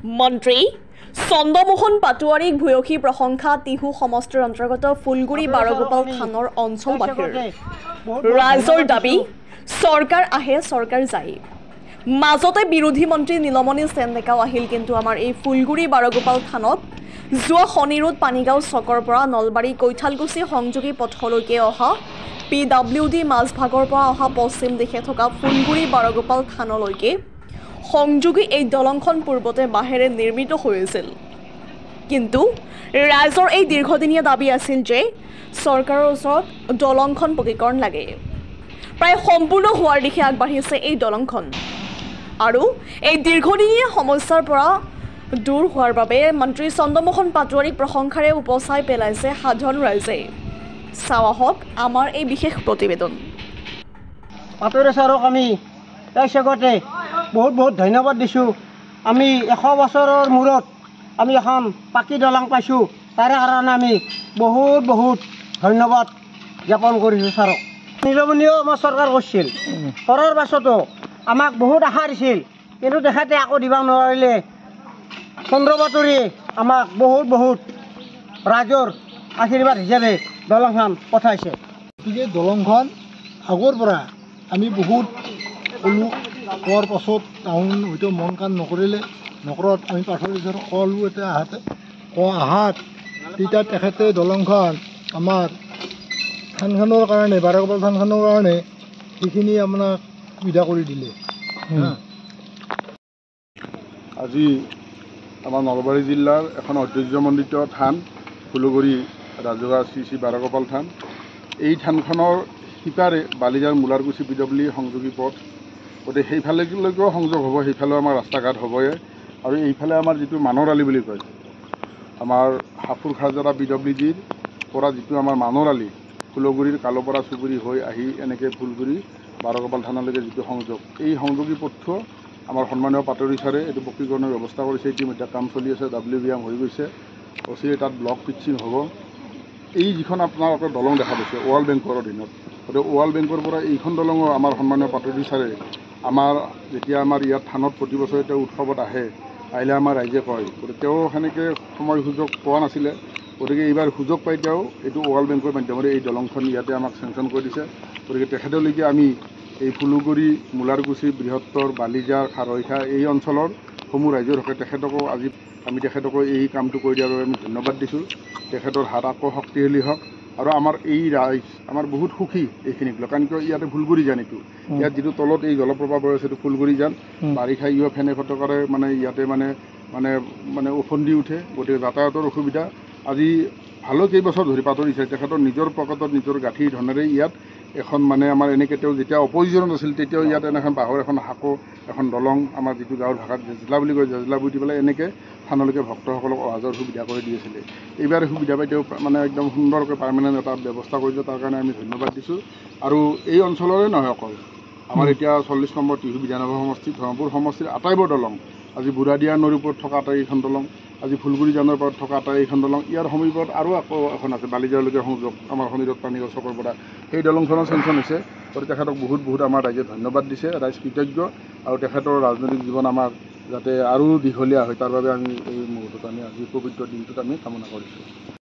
মন্ত্ৰী চন্দ্ৰমোহন পাটোৱাৰীক ভূয়সী প্ৰশংসা টিহু সমষ্টিৰ অন্তৰ্গত ফুলগুৰি বাৰগোপাল থানৰ অঞ্চলবাসীৰ ৰাইজৰ দাবী চৰকাৰ আহে চৰকাৰ যায়। মাজতে বিৰোধী মন্ত্ৰী নীলমণি সেন ডেকাও আহিল, কিন্তু আমাৰ এই ফুলগুৰি বাৰগোপাল থানত যোৱা শনিৰোড পানীগাঁও চকৰ পৰা নলবাৰী কৈঠালকুছি সংযোগী পথলৈকে অহা PWD মাজভাগৰ পৰা অহা পশ্চিম দিশে থকা ফুলগুৰি বাৰগোপাল থানলৈকে সংযোগী এই দলংখন পূৰ্বতে বাঁহেৰে নিৰ্মিত হৈ আছিল, কিন্তু ৰাইজৰ এই দীৰ্ঘদিনীয়া দাবী আছিল যে চৰকাৰৰ ওচৰত দলংখন পকীকৰণ লাগে। প্ৰায় সম্পূৰ্ণ হোৱাৰ দিশে আগবাঢ়িছে এই দলংখন, আৰু এই দীৰ্ঘদিনীয়া সমস্যাৰ পৰা দূৰ হোৱাৰ বাবে মন্ত্ৰী চন্দ্ৰমোহন পাটোৱাৰীক প্ৰশংসাৰে উপচাই পেলাইছে সাধাৰণ ৰাইজে। চাৱা হওক আমাৰ এই বিশেষ প্ৰতিবেদন। পাটোৱাৰী ছাৰক আমি এই চেগতে বহুত বহুত ধন্যবাদ দিছোঁ। আমি 100 বছৰৰ মূৰত আমি এখন পাকি দলং পাইছোঁ, তাৰে কাৰণে আমি বহুত বহুত ধন্যবাদ জ্ঞাপন কৰিছোঁ ছাৰক। নীলমণিয়েও আমাৰ চৰকাৰ কৰিছিল, কৰাৰ পাছতো আমাক বহুত আশা দিছিল, কিন্তু তেখেতে আকৌ দিব নোৱাৰিলে। চন্দ্ৰ পাটোৱাৰীয়ে আমাক বহুত বহুত ৰাইজৰ আশীৰ্বাদ হিচাপে দলংখন পঠাইছে। গতিকে দলংখন আগৰ পৰা আমি বহুত ক'লোঁ, কোৱাৰ পাছত টাউন হয়তো মন কাণ নকৰাত আমি পাটোৱাৰী ছাৰক ক'লোঁ এটা আহাত তেতিয়া তেখেতে দলংখন আমাৰ থানখনৰ কাৰণে বাৰগোপাল থানখনৰ কাৰণে সেইখিনি আপোনাক সুবিধা কৰি দিলে। আজি আমাৰ নলবাৰী জিলাৰ এখন ঐতিহ্যমণ্ডিত থান ফুলগুৰি ৰাজহুৱা শ্ৰী বাৰগোপাল থান। এই থানখনৰ সিপাৰে বালিজাৰ মোলাৰকুছি PWD সংযোগী পথ, গতিকে সেইফালেলৈকেও সংযোগ হ'ব, সেইফালেও আমাৰ ৰাস্তা ঘাট হ'বই। আৰু এইফালে আমাৰ যিটো মানৰ আলি বুলি কয়, আমাৰ হাফুৰ খাৰজাৰা PWDৰ পৰা যিটো আমাৰ মানৰ আলি ফুলগুৰিৰ কালপৰা চুবুৰী হৈ আহি এনেকৈ ফুলগুৰি বাৰগোপাল থানলৈকে যিটো সংযোগ, এই সংযোগী পথটো আমাৰ সন্মানীয় পাটোৱাৰী ছাৰে এইটো পকীকৰণৰ ব্যৱস্থা কৰিছে। ইতিমধ্যে কাম চলি আছে, WBM হৈ গৈছে, অচিৰে তাত ব্লক পিটচিং হ'ব। এই যিখন আপোনালোকৰ দলং দেখা পাইছে ৱৰ্ল্ড বেংকৰ অধীনত, গতিকে ৱৰ্ল্ড বেংকৰ পৰা এইখন দলঙো আমাৰ সন্মানীয় পাটোৱাৰী ছাৰে আমাৰ যেতিয়া আমাৰ ইয়াত থানত প্ৰতি বছৰে তেওঁ উৎসৱত আহিলে আমাৰ ৰাইজে কয়, গতিকে তেওঁ সেনেকৈ সময় সুযোগ পোৱা নাছিলে, গতিকে এইবাৰ সুযোগ পাই তেওঁ এইটো ৱৰ্ল্ড বেংকৰ মাধ্যমেৰে এই দলংখন ইয়াতে আমাক চেংচন কৰি দিছে। গতিকে তেখেতলৈকে আমি এই ফুলগুৰি মোলাৰকুছি বৃহত্তৰ বালিজাৰ খাৰৈখা এই অঞ্চলৰ সমূহ ৰাইজৰ হকে তেখেতকো এই কামটো কৰি দিয়াৰ বাবে আমি ধন্যবাদ দিছোঁ। তেখেতৰ হাত আকৌ শক্তিশালী হওক, আৰু আমাৰ এই ৰাইজ আমাৰ বহুত সুখী এইখিনিক লৈ, কাৰণ কিয় ইয়াতে ফুলগুৰি যান, এইটো ইয়াত যিটো তলত এই জলপ্ৰপাত হৈ আছে এইটো ফুলগুৰি যান। বাৰিষা ফেনে ফটকাৰে মানে ইয়াতে মানে মানে মানে ওফন্দি উঠে, গতিকে যাতায়াতৰ অসুবিধা। আজি ভালো কেইবছৰ ধৰি পাটোৱাৰী ছাৰে তেখেতৰ নিজৰ পকেটত নিজৰ গাঁঠি ধনেৰে ইয়াত এখন মানে আমাৰ এনেকৈ তেওঁ যেতিয়া অপজিশ্যনত আছিল তেতিয়াও ইয়াত এনেখন বাঁহৰ এখন সাঁকো এখন দলং, আমাৰ যিটো গাঁৱৰ ভাষাত জেজলা বুলি কয়, জেজলা বুই দি পেলাই এনেকৈ থানলৈকে ভক্তসকলক অহা যোৱাৰ সুবিধা কৰি দি আছিলে। এইবাৰ সুবিধা পাই তেওঁ মানে একদম সুন্দৰকৈ পাৰ্মানেণ্ট এটা ব্যৱস্থা কৰিছে, তাৰ কাৰণে আমি ধন্যবাদ দিছোঁ। আৰু এই অঞ্চলৰে নহয় অকল, আমাৰ এতিয়া 40 নম্বৰ টিহু বিধানসভা সমষ্টিত ধৰ্মপুৰ সমষ্টিৰ আটাইবোৰ দলং, আজি বুঢ়াদিয়া নৈৰ ওপৰত থকা আটাইকেইখন দলং, আজি ফুলগুৰি জানৰ ওপৰত থকা আটাইকেইখন দলং, ইয়াৰ সমীপত আৰু আকৌ এখন আছে বালিজাৰলৈকে সংযোগ আমাৰ শনিৰত পানীগাঁও চকৰ পৰা, সেই দলংখনৰ চেংচন হৈছে। গতিকে তেখেতক বহুত বহুত আমাৰ ৰাইজে ধন্যবাদ দিছে, ৰাইজ কৃতজ্ঞ, আৰু তেখেতৰ ৰাজনৈতিক জীৱন আমাৰ যাতে আৰু দীঘলীয়া হয় তাৰ বাবে আমি এই মুহূৰ্তত আমি আজি পবিত্ৰ দিনটোত আমি কামনা কৰিছোঁ।